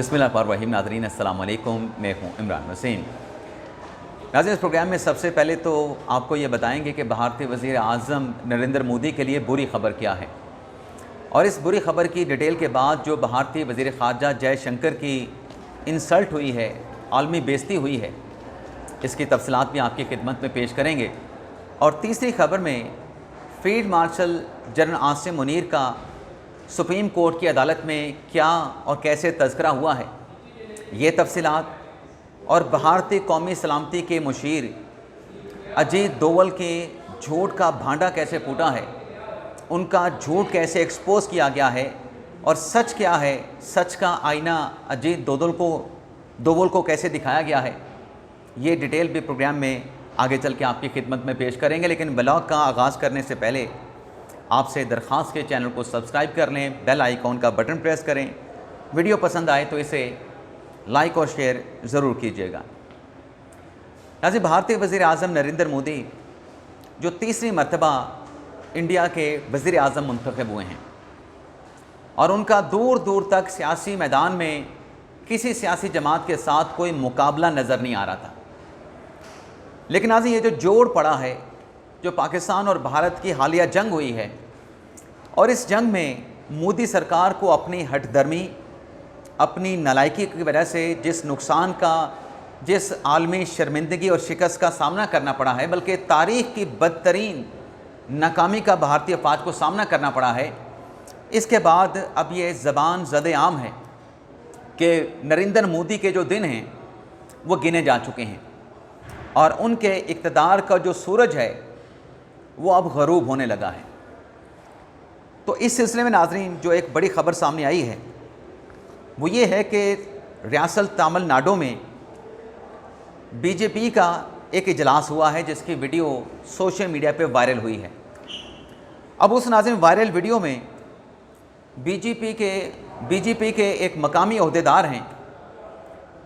बिस्मिल्लाहिर्रहमानिर्रहीम। नाज़रीन अस्सलाम वालेकुम, मैं हूँ इमरान वसीम। नाज़रीन, इस प्रोग्राम में सबसे पहले तो आपको ये बताएंगे कि भारतीय वज़ीर आज़म नरेंद्र मोदी के लिए बुरी खबर क्या है, और इस बुरी खबर की डिटेल के बाद जो भारतीय वज़ीर ख़ारजा जयशंकर की इंसल्ट हुई है, आलमी बेइज़्ज़ती हुई है, इसकी तफसीलात भी आपकी खिदमत में पेश करेंगे। और तीसरी खबर में field marshal general Asim Munir का सुप्रीम कोर्ट की अदालत में क्या और कैसे तज़किरा हुआ है, ये तफसीलात, और भारतीय कौमी सलामती के मुशीर अजीत डोवल के झूठ का भांडा कैसे फूटा है, उनका झूठ कैसे एक्सपोज किया गया है, और सच क्या है, सच का आईना अजीत डोवल को कैसे दिखाया गया है, ये डिटेल भी प्रोग्राम में आगे चल के आपकी खिदमत में पेश करेंगे। लेकिन ब्लॉग का आगाज़ करने से पहले आपसे दरख्वास्त के चैनल को सब्सक्राइब कर लें, बेल आइकॉन का बटन प्रेस करें, वीडियो पसंद आए तो इसे लाइक और शेयर ज़रूर कीजिएगा। नाज़रीन, भारतीय वज़ीर आज़म नरेंद्र मोदी जो तीसरी मरतबा इंडिया के वज़ीर आज़म मुंतखब हुए हैं, और उनका दूर दूर तक सियासी मैदान में किसी सियासी जमात के साथ कोई मुकाबला नज़र नहीं आ रहा था। लेकिन नाज़रीन, ये जो जोड़ पड़ा है, जो पाकिस्तान और भारत की हालिया जंग हुई है, और इस जंग में मोदी सरकार को अपनी हठधर्मी, अपनी नालायकी की वजह से जिस नुकसान का, जिस आलमी शर्मिंदगी और शिकस्त का सामना करना पड़ा है, बल्कि तारीख़ की बदतरीन नाकामी का भारतीय फ़ौज को सामना करना पड़ा है, इसके बाद अब ये ज़बान ज़द आम है कि नरेंद्र मोदी के जो दिन हैं वो गिने जा चुके हैं, और उनके इक़्तिदार का जो सूरज है वो अब ग़रूब होने लगा है। तो इस सिलसिले में नाज़रीन, जो एक बड़ी ख़बर सामने आई है वो ये है कि रियासत तमिलनाडु में बीजेपी का एक इजलास हुआ है, जिसकी वीडियो सोशल मीडिया पे वायरल हुई है। अब उस नाज़रीन वायरल वीडियो में बीजेपी के एक मकामी ओहदेदार हैं,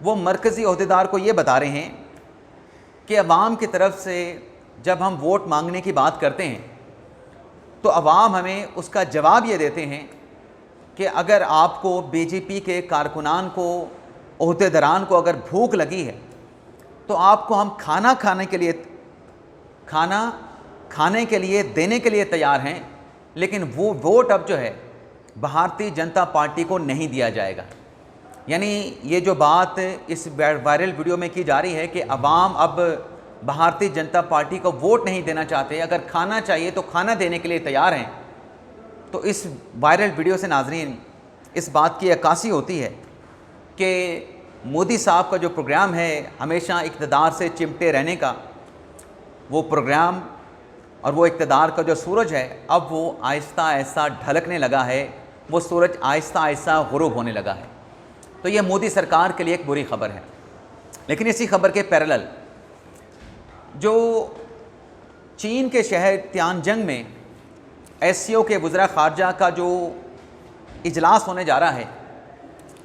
वो मरकज़ी ओहदेदार को ये बता रहे हैं कि अवाम की तरफ से जब हम वोट मांगने की बात करते हैं तो अवाम हमें उसका जवाब ये देते हैं कि अगर आपको बीजेपी के कारकुनान को, ओहदेदारान को अगर भूख लगी है तो आपको हम खाना खाने के लिए देने के लिए तैयार हैं, लेकिन वो वोट अब जो है भारतीय जनता पार्टी को नहीं दिया जाएगा। यानी ये जो बात इस वायरल वीडियो में की जा रही है कि अवाम अब भारतीय जनता पार्टी को वोट नहीं देना चाहते, अगर खाना चाहिए तो खाना देने के लिए तैयार हैं। तो इस वायरल वीडियो से नाज़रीन इस बात की अक्कासी होती है कि मोदी साहब का जो प्रोग्राम है हमेशा इक़्तिदार से चिमटे रहने का, वो प्रोग्राम और वो इक़्तिदार का जो सूरज है अब वो आहिस्ता आहिस्ता ढलकने लगा है, वो सूरज आहिस्ता आहिस्ता ग़ुरूब होने लगा है। तो ये मोदी सरकार के लिए एक बुरी खबर है। लेकिन इसी खबर के पैरेलल जो चीन के शहर तियानजिंग में एससीओ के वज़ीर ख़ारजा का जो इजलास होने जा रहा है,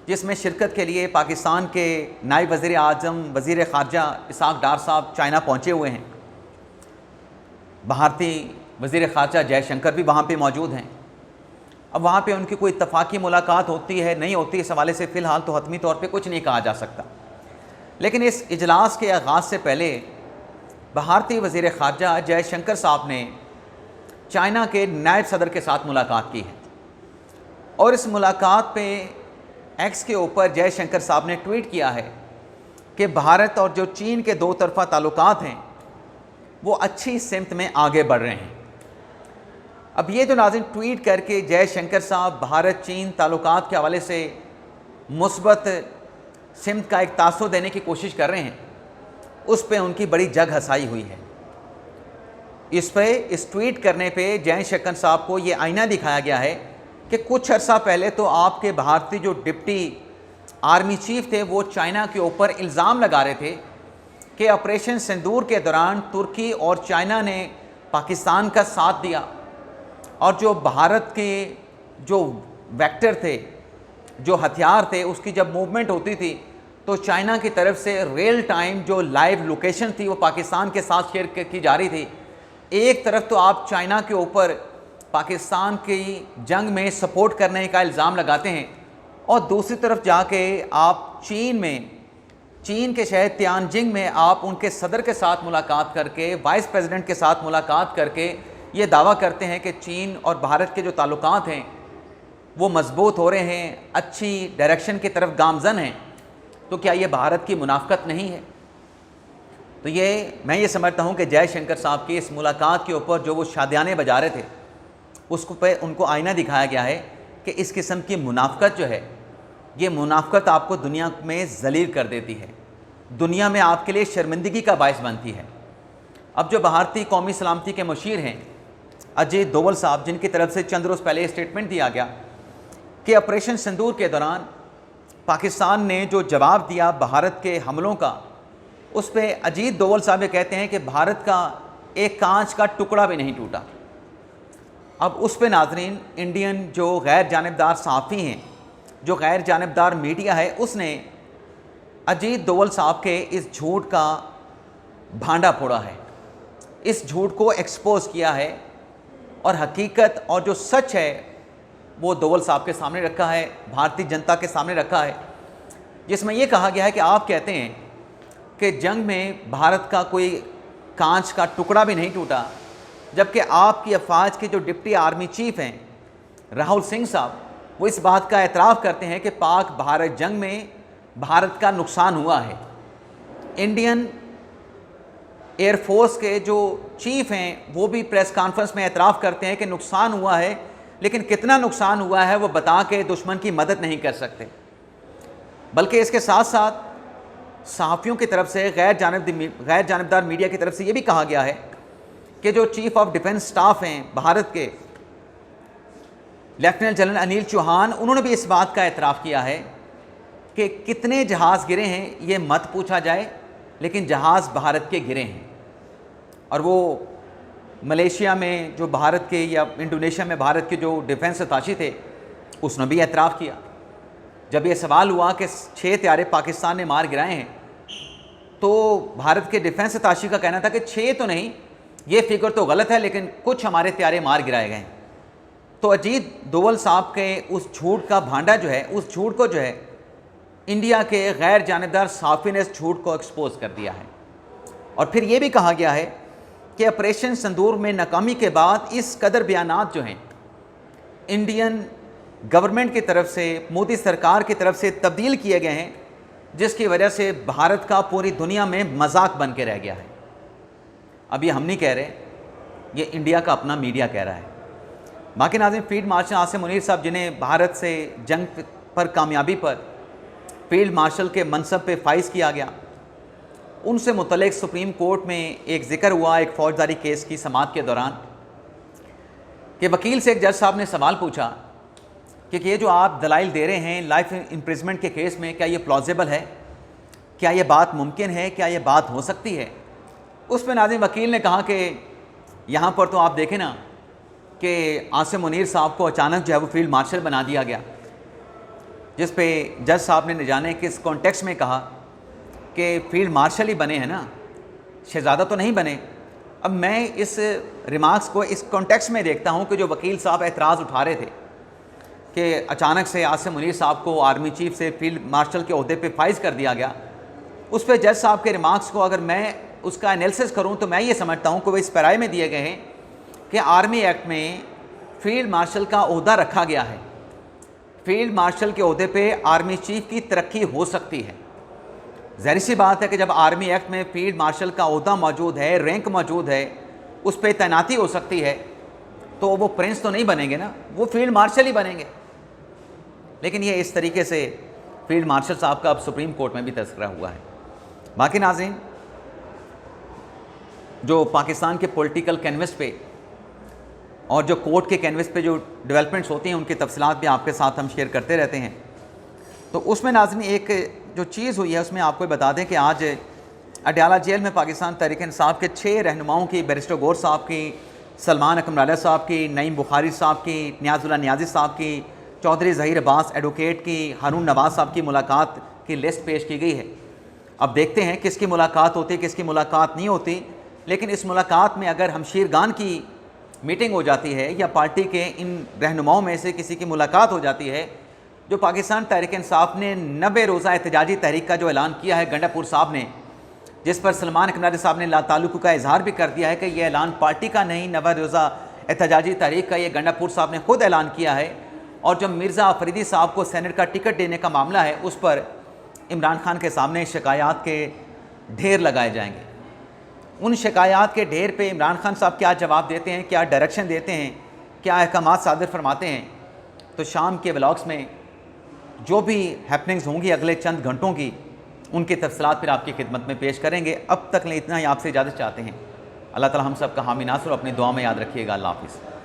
जिसमें शिरकत के लिए पाकिस्तान के नायब वज़ीर आज़म वज़ीर ख़ारजा इसहाक़ डार साहब चाइना पहुँचे हुए हैं, भारतीय वज़ीर ख़ारजा जयशंकर भी वहाँ पे मौजूद हैं। अब वहाँ पे उनकी कोई इत्तफ़ाक़ी मुलाकात होती है नहीं होती, इस हवाले से फ़िलहाल तो हतमी तौर पे कुछ नहीं कहा जा सकता। लेकिन इस इजलास के आगाज़ से पहले भारतीय वज़ीर ख़ारजा जयशंकर साहब ने चाइना के नायब सदर के साथ मुलाकात की है, और इस मुलाकात पे एक्स के ऊपर जयशंकर साहब ने ट्वीट किया है कि भारत और जो चीन के दो तरफ़ा ताल्लुकात हैं वो अच्छी सिमत में आगे बढ़ रहे हैं। अब ये जो नाज़रीन ट्वीट करके जयशंकर साहब भारत चीन ताल्लुकात के हवाले से मुस्बत सिमत का एक तासुर देने की कोशिश कर रहे हैं, उस पे उनकी बड़ी जग हंसाई हुई है। इस ट्वीट करने पे जयशंकर साहब को ये आईना दिखाया गया है कि कुछ अर्सा पहले तो आपके भारतीय जो डिप्टी आर्मी चीफ थे वो चाइना के ऊपर इल्ज़ाम लगा रहे थे कि ऑपरेशन सिंदूर के दौरान तुर्की और चाइना ने पाकिस्तान का साथ दिया, और जो भारत के जो वेक्टर थे, जो हथियार थे, उसकी जब मूवमेंट होती थी तो चाइना की तरफ से रियल टाइम जो लाइव लोकेशन थी वो पाकिस्तान के साथ शेयर की जा रही थी। एक तरफ तो आप चाइना के ऊपर पाकिस्तान की जंग में सपोर्ट करने का इल्ज़ाम लगाते हैं, और दूसरी तरफ जाके आप चीन के शहर तियानजिंग में आप उनके सदर के साथ मुलाकात करके, वाइस प्रेसिडेंट के साथ मुलाकात करके ये दावा करते हैं कि चीन और भारत के जो ताल्लुकात हैं वो मजबूत हो रहे हैं, अच्छी डायरेक्शन की तरफ गामजन हैं, तो क्या ये भारत की मुनाफकत नहीं है? तो मैं ये समझता हूँ कि जयशंकर साहब की इस मुलाकात के ऊपर जो वो शादियाने बजा रहे थे, उसको पे उनको आईना दिखाया गया है कि इस किस्म की मुनाफकत जो है, ये मुनाफकत आपको दुनिया में ज़लील कर देती है, दुनिया में आपके लिए शर्मिंदगी का बायस बनती है। अब जो भारतीय कौमी सलामती के मुशीर हैं अजीत डोवल साहब, जिनकी तरफ से चंद रोज़ पहले स्टेटमेंट दिया गया कि ऑपरेशन सिंदूर के दौरान पाकिस्तान ने जो जवाब दिया भारत के हमलों का, उस पर अजीत डोवल साहब ये कहते हैं कि भारत का एक कांच का टुकड़ा भी नहीं टूटा। अब उस पर नाज़रीन, इंडियन जो गैर जानिबदार सहाफ़ी हैं, जो गैर जानिबदार मीडिया है, उसने अजीत डोवल साहब के इस झूठ का भांडा फोड़ा है, इस झूठ को एक्सपोज किया है और हकीकत और जो सच है वो डोवल साहब के सामने रखा है, भारतीय जनता के सामने रखा है, जिसमें ये कहा गया है कि आप कहते हैं कि जंग में भारत का कोई कांच का टुकड़ा भी नहीं टूटा, जबकि आपकी अफवाज के जो डिप्टी आर्मी चीफ हैं राहुल सिंह साहब, वो इस बात का एतराफ़ करते हैं कि पाक भारत जंग में भारत का नुकसान हुआ है। इंडियन एयरफोर्स के जो चीफ हैं वो भी प्रेस कॉन्फ्रेंस में एतराफ़ करते हैं कि नुकसान हुआ है, लेकिन कितना नुकसान हुआ है वो बता के दुश्मन की मदद नहीं कर सकते। बल्कि इसके साथ साथ सहाफ़ियों की तरफ से, गैर जानिबदार मीडिया की तरफ से ये भी कहा गया है कि जो चीफ ऑफ डिफेंस स्टाफ हैं भारत के, लेफ्टिनेंट जनरल अनिल चौहान, उन्होंने भी इस बात का एतराफ़ किया है कि कितने जहाज़ गिरे हैं ये मत पूछा जाए, लेकिन जहाज़ भारत के गिरे हैं। और वो मलेशिया में जो भारत के, या इंडोनेशिया में भारत के जो डिफेंस अताशी थे, उसने भी एतराफ़ किया। जब ये सवाल हुआ कि 6 त्यारे पाकिस्तान ने मार गिराए हैं, तो भारत के डिफेंस अताशी का कहना था कि 6 तो नहीं, ये फिगर तो गलत है, लेकिन कुछ हमारे त्यारे मार गिराए गए। तो अजीत डोवल साहब के उस झूठ का भांडा जो है, उस झूठ को जो है इंडिया के गैर जानिबदार सहाफ़ी ने इस झूठ को एक्सपोज कर दिया है। और फिर ये भी कहा गया है कि ऑपरेशन सिंदूर में नाकामी के बाद इस कदर बयानात जो हैं इंडियन गवर्नमेंट की तरफ से, मोदी सरकार की तरफ से तब्दील किए गए हैं, जिसकी वजह से भारत का पूरी दुनिया में मजाक बन के रह गया है। अब ये हम नहीं कह रहे, ये इंडिया का अपना मीडिया कह रहा है। बाकी नाज़रीन, फील्ड मार्शल आसिम मुनीर साहब, जिन्हें भारत से जंग पर कामयाबी पर फील्ड मार्शल के मनसब पे फाइज किया गया, उनसे मुतल्लिक़ सुप्रीम कोर्ट में एक ज़िक्र हुआ एक फ़ौजदारी केस की समाअत के दौरान कि वकील से एक जज साहब ने सवाल पूछा कि ये जो आप दलाइल दे रहे हैं लाइफ इम्प्रिजमेंट के केस में, क्या ये प्लॉजिबल है, क्या ये बात मुमकिन है, क्या ये बात हो सकती है? उस पर नाज़रीन वकील ने कहा कि यहाँ पर तो आप देखें ना कि आसिम मुनीर साहब को अचानक जो है वो फील्ड मार्शल बना दिया गया, जिस पे जज साहब ने न जाने किस कॉन्टेक्स्ट में कहा कि फील्ड मार्शल ही बने हैं ना, शहज़ादा तो नहीं बने। अब मैं इस रिमार्क्स को इस कॉन्टेक्स्ट में देखता हूँ कि जो वकील साहब एतराज़ उठा रहे थे कि अचानक से आसिम मुनीर साहब को आर्मी चीफ से फील्ड मार्शल के ओहदे पे फाइज कर दिया गया, उस पर जज साहब के रिमार्क्स को अगर मैं उसका एनालिसिस करूँ तो मैं ये समझता हूँ कि वो इस पैराए में दिए गए हैं कि आर्मी एक्ट में फील्ड मार्शल का ओहदा रखा गया है, फील्ड मार्शल के ओहदे पे आर्मी चीफ की तरक्की हो सकती है। ज़ाहिर सी बात है कि जब आर्मी एक्ट में फील्ड मार्शल का ओहदा मौजूद है, रैंक मौजूद है, उस पर तैनाती हो सकती है, तो वो प्रिंस तो नहीं बनेंगे ना, वो फील्ड मार्शल ही बनेंगे। लेकिन ये इस तरीके से फील्ड मार्शल साहब का अब सुप्रीम कोर्ट में भी तज़किरा हुआ है। बाकी नाज़रीन, जो पाकिस्तान के पॉलिटिकल कैनवस पे और जो कोर्ट के कैनवस पे जो डेवलपमेंट्स होती हैं, उनकी तफसीलात भी आपके साथ हम शेयर करते रहते हैं। तो उसमें नाज़रीन एक जो चीज़ हुई है उसमें आपको बता दें कि आज अडयाला जेल में पाकिस्तान तहरीक इंसाफ के 6 रहनुमाओं की, बैरिस्टर गौर साहब की, सलमान अकमराला साहब की, नईम बुखारी साहब की, नियाजुल्ला नियाज़ी साहब की, चौधरी ज़हीर अब्बास एडवोकेट की, हारून नवाज़ साहब की मुलाकात की लिस्ट पेश की गई है। अब देखते हैं किसकी मुलाकात होती है, किसकी मुलाकात नहीं होती। लेकिन इस मुलाकात में अगर हमशीरगान की मीटिंग हो जाती है या पार्टी के इन रहनुमाओं में से किसी की मुलाकात हो जाती है, जो पाकिस्तान तहरीक इंसाफ ने 90 रोज़ा एहतजाजी तहरीक का जो ऐलान किया है गंडापुर साहब ने, जिस पर सलमान कनारी साहब ने लाताल्लुक़ का इजहार भी कर दिया है कि यह ऐलान पार्टी का नहीं, 90 रोज़ा एहतजाजी तहरीक का ये गंडापुर साहब ने खुद ऐलान किया है। और जो मिर्ज़ा अफरीदी साहब को सेनेट का टिकट देने का मामला है, उस पर इमरान खान के सामने शिकायत के ढेर लगाए जाएंगे। उन शिकायत के ढेर पे इमरान खान साहब क्या जवाब देते हैं, क्या डायरेक्शन देते हैं, क्या अहकामात सादर फरमाते हैं, तो शाम के व्लॉग्स में जो भी हैपनिंग्स होंगी अगले चंद घंटों की, उनकी तफसीलात फिर आपकी खिदमत में पेश करेंगे। अब तक ले इतना ही आपसे इजाज़त चाहते हैं। अल्लाह ताला हम सब का हामी नासर, अपनी दुआ में याद रखिएगा। अल्लाह हाफ़िज़।